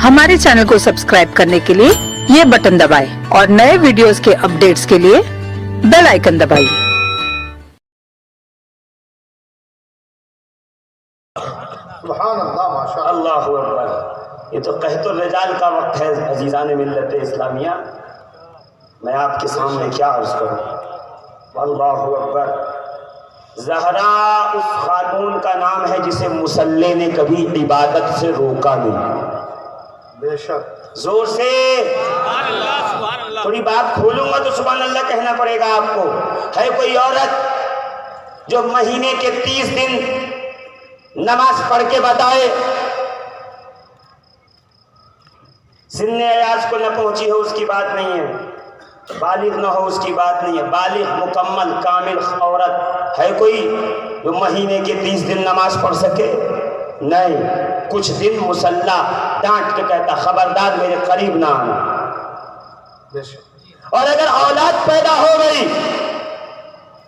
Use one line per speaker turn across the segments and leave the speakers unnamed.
हमारे चैनल को सब्सक्राइब करने के लिए ये बटन दबाएं और नए वीडियोस के अपडेट्स के लिए बेल आइकन दबाइए।
सुभान अल्लाह, माशा अल्लाह, अल्लाहु अकबर। ये तो कहतुर रिजाल का वक्त है अजीज़ान मिल्लत इस्लामिया। मैं आपके सामने क्या अर्ज करूँ। अल्लाहु अकबर। ज़हरा उस खातून का नाम है जिसे मुसल्ले ने कभी इबादत से रोका नहीं। बेशक। जोर से थोड़ी बात खोलूंगा तो सुभान अल्लाह कहना पड़ेगा आपको। है कोई औरत जो महीने के 30 दिन नमाज पढ़ के बताए, सिन्ने अयाज को न पहुंची हो उसकी बात नहीं है, बालिग न हो उसकी बात नहीं है, बालिग मुकम्मल कामिल औरत है कोई जो महीने के 30 दिन नमाज पढ़ सके? नहीं। कुछ दिन मुसल्ला डांट के कहता खबरदार मेरे करीब ना आना। और अगर औलाद पैदा हो गई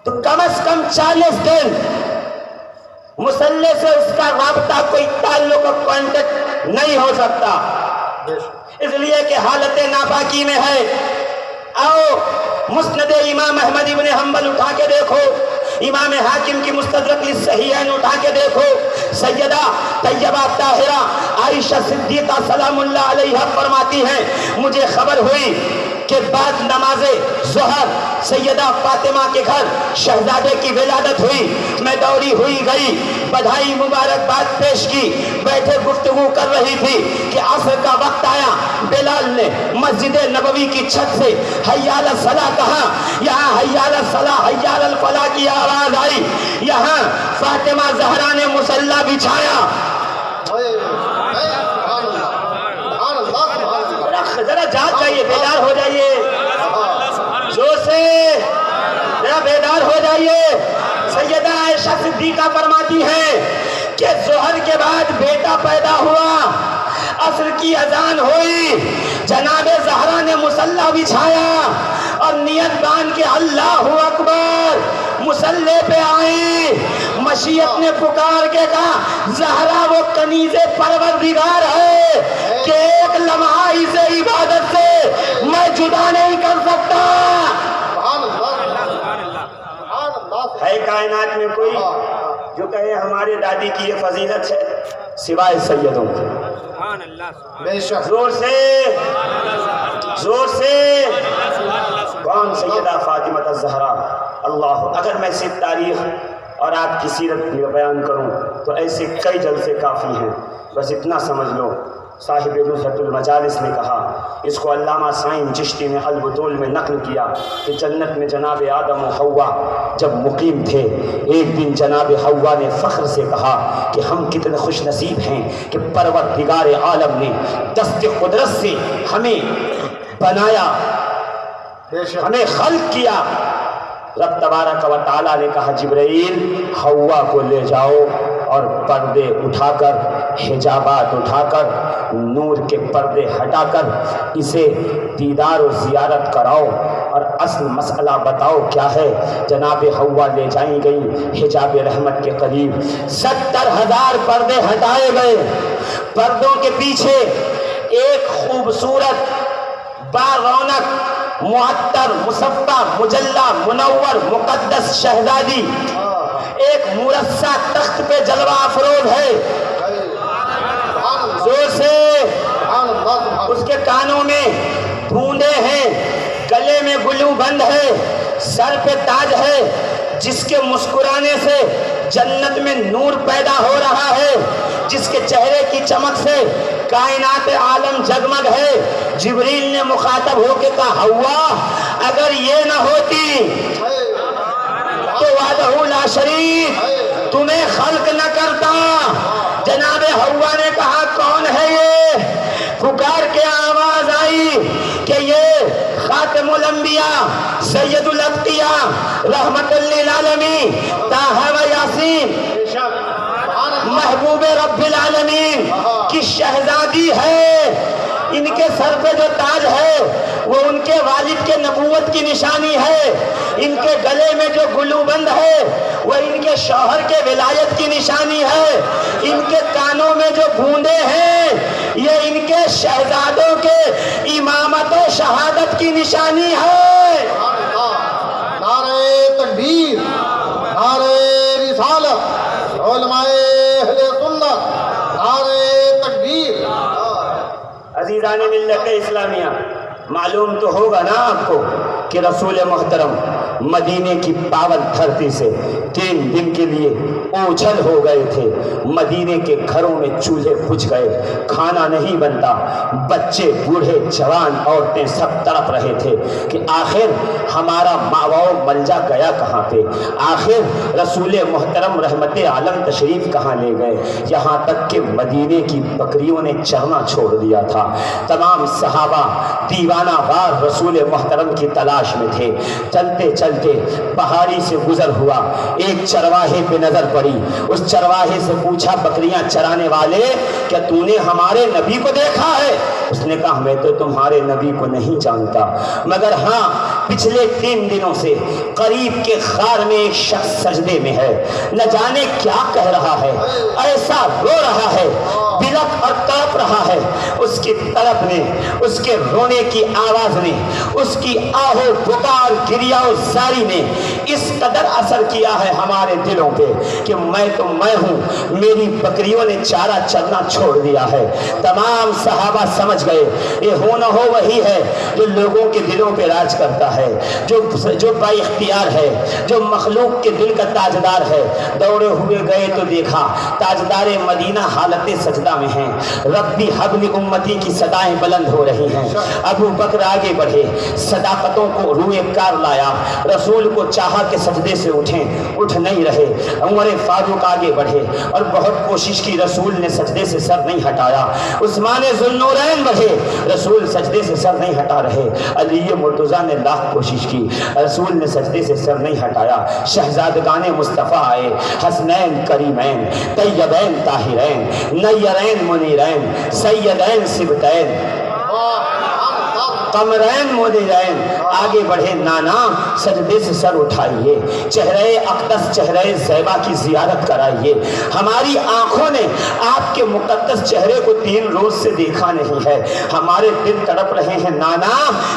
तो कम से कम 40 दिन मुसल्ले से उसका राबता, कोई ताल्लुक और कांटेक्ट नहीं हो सकता, इसलिए कि हालत नापाकी में है। आओ मुस्नद इमाम अहमद इब्न हंबल उठा के देखो, इमाम हाकिम की मुस्तदरक सहीहैन उठा के देखो, सैयदा तैयबा ताहिरा आयशा सिद्दीका सलामुल्लाह अलैहा फरमाती हैं, मुझे खबर हुई कि बाद नमाज़े ज़ोहर सैयदा फातिमा के घर शहजादे की विलादत हुई। मैं दौड़ी हुई गई, बधाई मुबारकबाद पेश की, बैठे गुफ्तगू कर रही थी कि असर का वक्त आया। बिलाल ने मस्जिद नबवी की छत से हय्या अला सलाह कहा। यहाँ हय्या अला सलाह हय्या अल फलाह की आवाज आई। यहाँ फातिमा ज़हरा ने मुसल्ला बिछाया। जरा जाग जाइए, बेदार हो जाइए, जोर से जरा बेदार हो जाइए। सैयदा आयशा सिद्दीका फरमाती है कि ज़ोहर के बाद बेटा पैदा हुआ, असर की अजान हुई, जनाबे ज़हरा ने मुसल्ला बिछाया और नियत बांध के अल्लाहु अकबर मुसल्ले पे आई। मशीयत ने पुकार के कहा ज़हरा वो कनीज़े परवरदिगार है कि एक लम्हा इसे इबादत से मैं जुदा नहीं कर सकता। है कायनात में कोई जो कहे हमारे दादी की ये फजीलत है सिवाय सैयदों के? जोर से जोर से कौन? सैयदा फातिमा ज़हरा। अल्लाह, अगर मैं सिर्फ तारीख और आपकी सीरत बयान करूं तो ऐसे कई जलसे काफ़ी हैं, बस इतना समझ लो। साहिब नुज़हतुल मजालिस ने कहा, इसको अल्लामा साइन चिश्ती ने अल-बुतूल में नक़ल किया कि जन्नत में जनाब आदम और हव्वा जब मुकीम थे, एक दिन जनाब हव्वा ने फ़ख्र से कहा कि हम कितने खुश नसीब हैं कि परवरदिगार आलम ने दस्ते कुदरत से हमें बनाया, हमें खल्क़ किया। रब तबारक व तआला ने कहा जिब्राइल हव्वा को ले जाओ और पर्दे उठाकर, हिजाबात उठाकर, नूर के पर्दे हटाकर इसे दीदार और ज़ियारत कराओ और असल मसला बताओ क्या है। जनाब हव्वा ले जाई गई हिजाब रहमत के करीब। 70,000 पर्दे हटाए गए। पर्दों के पीछे एक खूबसूरत बारौनक मुअत्तर मुसफ्फा मुजल्ला मुनव्वर मुक़द्दस शहजादी एक मुरस्सा तख्त पे जलवा अफरोज है। जोर से उसके कानों में बूंदे हैं, गले में गुलू बंद है, सर पे ताज है, जिसके मुस्कुराने से जन्नत में नूर पैदा हो रहा है, जिसके चेहरे की चमक से कायनात आलम जगमग है। जिब्रील ने मुखातब होके कहा हव्वा अगर ये न होती तो वादहू ला शरीक तुम्हें खल्क न करता। जनाबे हव्वा ने कहा कौन है ये? पुकार के आवाज आई कि ये खातिमुल अंबिया सैयदुल अत्किया रहमतुल लिल आलमीन ताहा व यासीन महबूब रब्बिल आलमीन की शहजादी है। इनके सर पे जो ताज है वो उनके वालिद के नबूवत की निशानी है। इनके गले में जो गुलूबंद है वो इनके शौहर के विलायत की निशानी है। इनके कानों में जो बूंदे हैं یہ ان کے شہزادوں کے امامت و شہادت کی نشانی ہے۔
نعرہ تکبیر، نعرہ رسالت، علماء اہل سنت، نعرہ تکبیر۔
عزیزان ملت اسلامیہ، معلوم تو ہوگا نا آپ کو کہ رسول محترم مدینے کی پاون دھرتی سے 3 دن کے لیے اوجھل ہو گئے تھے۔ مدینے کے گھروں میں چولہے بجھ گئے، کھانا نہیں بنتا، بچے بوڑھے جوان عورتیں سب تڑپ رہے تھے کہ آخر ہمارا ماؤ ملجا گیا کہاں پہ، آخر رسول محترم رحمت عالم تشریف کہاں لے گئے۔ یہاں تک کہ مدینے کی بکریوں نے چرنا چھوڑ دیا تھا۔ تمام صحابہ دیوانہ وار رسول محترم کی تلاش میں تھے۔ چلتے چلتے پہاڑی سے گزر ہوا، ایک چرواہے پہ نظر پڑی۔ اس چرواہے سے پوچھا بکریاں چرانے والے، کیا تو نے ہمارے نبی کو دیکھا ہے؟ اس نے کہا میں تو تمہارے نبی کو نہیں جانتا، مگر ہاں پچھلے 3 دنوں سے قریب کے غار میں ایک شخص سجدے میں ہے، نہ جانے کیا کہہ رہا ہے، ایسا رو رہا ہے، بلک اور تڑپ رہا ہے۔ اس کی طرف نے، اس کے رونے کی آواز نے، اس کی آہو پکار گریا و زاری نے اس قدر اثر کیا ہے ہمارے دلوں پہ کہ میں تو میں ہوں، میری بکریوں نے چارہ چرنا چھوڑ دیا ہے۔ تمام صحابہ سمجھ گئے یہ ہو نہ ہو وہی ہے جو لوگوں کے دلوں پہ راج کرتا ہے، جو با اختیار ہے، جو مخلوق کے دل کا تاجدار ہے۔ دوڑے ہوئے گئے تو دیکھا تاجدار مدینہ حالت سجدہ میں ہیں، ربی حبل امتی کی صدائیں بلند ہو رہی ہیں۔ ابو بکر آگے بڑھے، صداقتوں کو روئے کار لایا، رسول کو چاہا کہ سجدے سے اٹھیں، اٹھ نہیں رہے۔ عمر فاروق آگے بڑھے اور بہت کوشش کی، رسول نے سجدے سے سر نہیں ہٹایا۔ عثمان ذوالنورین بڑھے، رسول سجدے سے سر نہیں ہٹا رہے۔ علی مرتضیٰ نے لاکھ کوشش کی، رسول نے سجدے سے سر نہیں ہٹایا۔ شہزادگان مصطفیٰ آئے، حسنین کریمین، طیبین طاہرین، نیرین منیرین، سیدین سبتین، قمرین مدیرین، آگے بڑھے نانا سجدے سے سر اٹھائیے، چہرے اقدس چہرے زیبا کی زیارت کرائیے۔ ہماری آنکھوں نے آپ کے مقدس چہرے کو 3 روز سے دیکھا نہیں ہے، ہمارے دل تڑپ رہے ہیں، نانا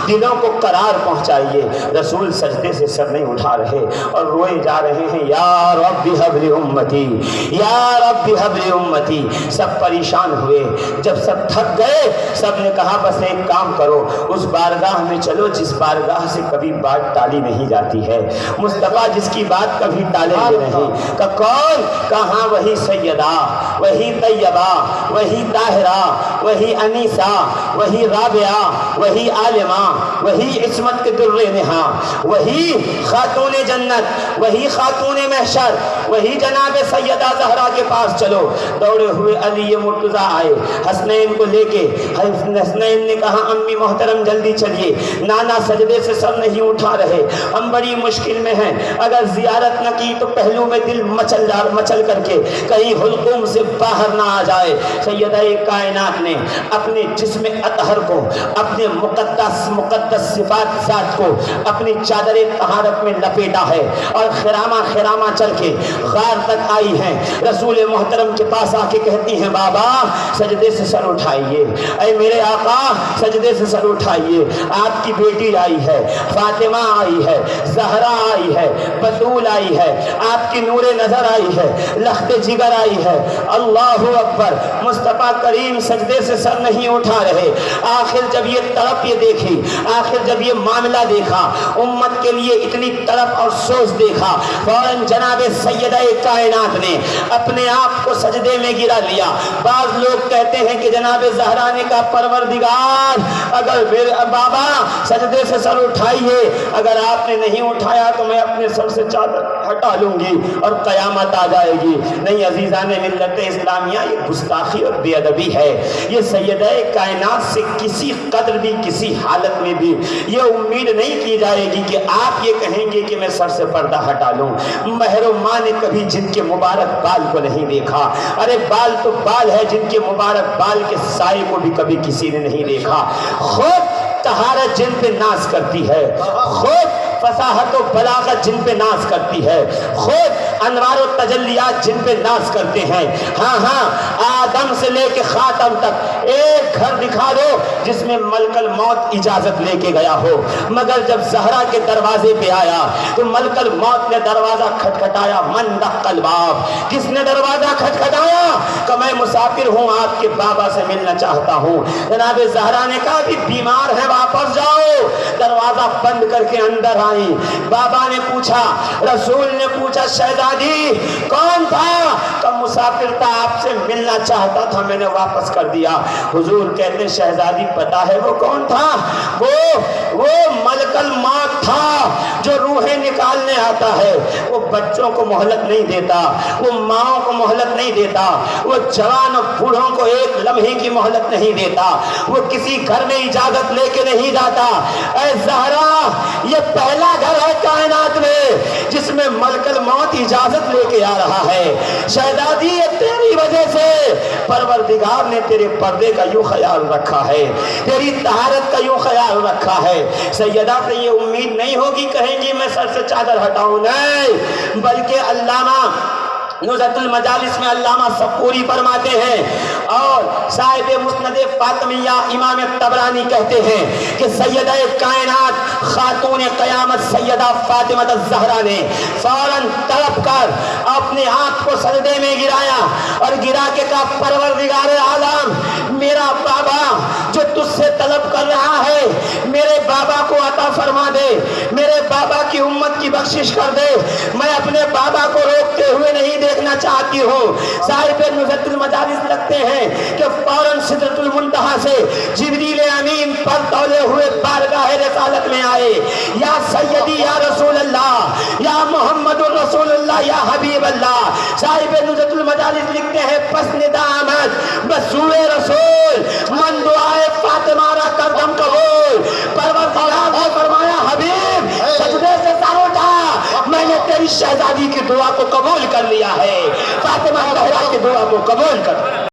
دلوں کو قرار پہنچائیے۔ رسول سجدے سے سر نہیں اٹھا رہے اور روئے جا رہے ہیں، یا رب حب لی امتی، یا رب حب لی امتی۔ سب پریشان ہوئے، جب سب تھک گئے سب نے کہا بس ایک کام کرو، اس بارگاہ میں چلو جس بارگاہ سے کبھی بات ٹالی نہیں جاتی ہے، مصطفیٰ جس کی بات کبھی ٹالیں گے نہیں۔ کہ کون؟ کہاں وہی سیدہ، وہی طیبہ، وہی طاہرہ، وہی انیسہ، وہی رابعہ، وہی عالمہ، وہی عصمت کے در نہا، وہی خاتون جنت، وہی خاتون محشر، وہی جناب سیدہ زہرا کے پاس چلو۔ دوڑے ہوئے علی مرتضیٰ آئے، حسنین کو لے کے، حسنین نے کہا امی محترم جلدی چلیے، نانا سجدے سے سر نہیں اٹھا رہے، ہم بڑی مشکل میں ہیں، اگر زیارت نہ کی تو پہلو میں دل مچل کر کے کہیں حلقوم سے باہر نہ آ جائے۔ سیدہ کائنات نے اپنے جسم اطہر کو، اپنے مقدس صفات ذات کو اپنی چادر طہارت میں لپیٹا ہے اور خرامہ چل کے غار تک آئی ہیں۔ رسول محترم کے پاس آ کے کہتی ہیں بابا سجدے سے سر اٹھائیے، اے میرے آقا سجدے سے سر اٹھائیے، آپ کی بیٹی آئی ہے، فاطمہ آئی ہے، زہرا آئی ہے، بطول آئی ہے، آپ کی نور نظر آئی ہے، لخت جگر آئی ہے۔ اللہ اکبر۔ مصطفیٰ کریم سجدے سے سر نہیں اٹھا رہے۔ آخر جب یہ تڑپ یہ دیکھی، آخر جب یہ معاملہ دیکھا، امت کے لیے اتنی تڑپ اور سوز دیکھا، فوراً جناب سیدہ کائنات نے اپنے آپ کو سجدے میں گرا لیا۔ بعض لوگ کہتے ہیں کہ جناب زہرا نے کہا پروردگار اگر بابا سجدے سے سر اٹھائیے، اگر آپ نے نہیں اٹھایا تو میں اپنے سر سے چادر ہٹا لوں گی اور قیامت آ جائے گی۔ نہیں عزیزان ملت اسلامیہ، یہ گستاخی اور بے ادبی ہے۔ یہ سیدہ کائنات سے کسی قدر بھی، کسی حالت میں بھی یہ امید نہیں کی جائے گی کہ آپ یہ کہیں گے کہ میں سر سے پردہ ہٹا لوں۔ مہر و ماں نے کبھی جن کے مبارک بال کو نہیں دیکھا، ارے بال تو بال ہے، جن کے مبارک بال کے سائے کو بھی کبھی کسی نے نہیں دیکھا۔ خود طہارت جن پہ ناز کرتی ہے، خود फसाहत और बलागत जिन पे नाज करती है, खुद अनवार और तजल्लियात जिन पे नाज करते हैं। हाँ हाँ, आदम से लेके खातम तक एक घर दिखा दो जिसमें मलकल मौत इजाजत लेके गया हो। मगर जब ज़हरा के दरवाजे पे आया तो मलकल मौत ने दरवाजा खटखटाया। मन दक्कल बाब, किसने दरवाजा खटखटाया? कि मैं मुसाफिर हूँ, आपके बाबा से मिलना चाहता हूँ। जनाब ज़हरा ने कहा कि बीमार है, वापस जाओ। दरवाजा बंद करके अंदर आई। बाबा ने पूछा, रसूल ने पूछा, शहजादी कौन था? कि मुसाफिर था, आपसे मिलना चाहता था, मैंने वापस कर दिया। हुजूर कहते, शहजादी पता है वो कौन था? वो मलकल मौत था जो रूहें निकालने आता है। वो बच्चों को मोहलत नहीं देता, वो माओं को मोहलत नहीं देता, वो जवान और बूढ़ों को एक लम्हे की मोहलत नहीं देता, वो किसी घर में इजाजत लेके नहीं जाता। ऐ ज़हरा, ये पहला घर है कायनात में जिसमें मलकल मौत इजाजत लेके आ रहा है। शहजादी, ये तेरी वजह से परवरदिगार ने तेरे पर्दे का यूं ख्याल रखा है, तेरी तहारत का यूं ख्याल रखा है। सैयदा से ये उम्मीद नहीं होगी कहेंगी मैं सर से चादर हटाऊं, नहीं, बल्कि अल्लामा नुज़हतुल मजालिस में अल्लामा सपूरी फरमाते हैं और साहिब मुस्नद फातिमिया इमाम तबरानी कहते हैं कि सैयदा कायनात खातून क़यामत सैयदा फातिमा ज़हरा ने फौरन तड़प कर अपने आँख को सजदे में गिराया और गिरा के कहा, परवरदिगार आलम, मेरा बाबा जो तुझसे तलब कर रहा है, मेरे बाबा को अता फरमा दे, मेरे बाबा की उम्मत की बख्शिश कर दे। मैं अपने बाबा को रोकते हुए नहीं देखना चाहती हूँ। साहिब नुज़हतुल मजालिस लगते हैं कि फौरन सिदरतुल मुंतहा से जिब्रील अमीन पर तौले हुए बारगाह रिसालत में आए। या सैयदी, या रसूल अल्लाह, या मोहम्मदुर रसूल अल्लाह, या हबीब अल्लाह। साहिब नुज़हतुल मजालिस लिखते हैं, पसनिदा आमद बसूए रसूल, मन दुआए फातिमा रा करदम कबूल। परवरदिगार ने फरमाया, हबीब सजदे से सर उठा, मैंने तेरी शहजादी की दुआ को कबूल कर लिया है। फातिमा ज़हरा की दुआ को कबूल कर।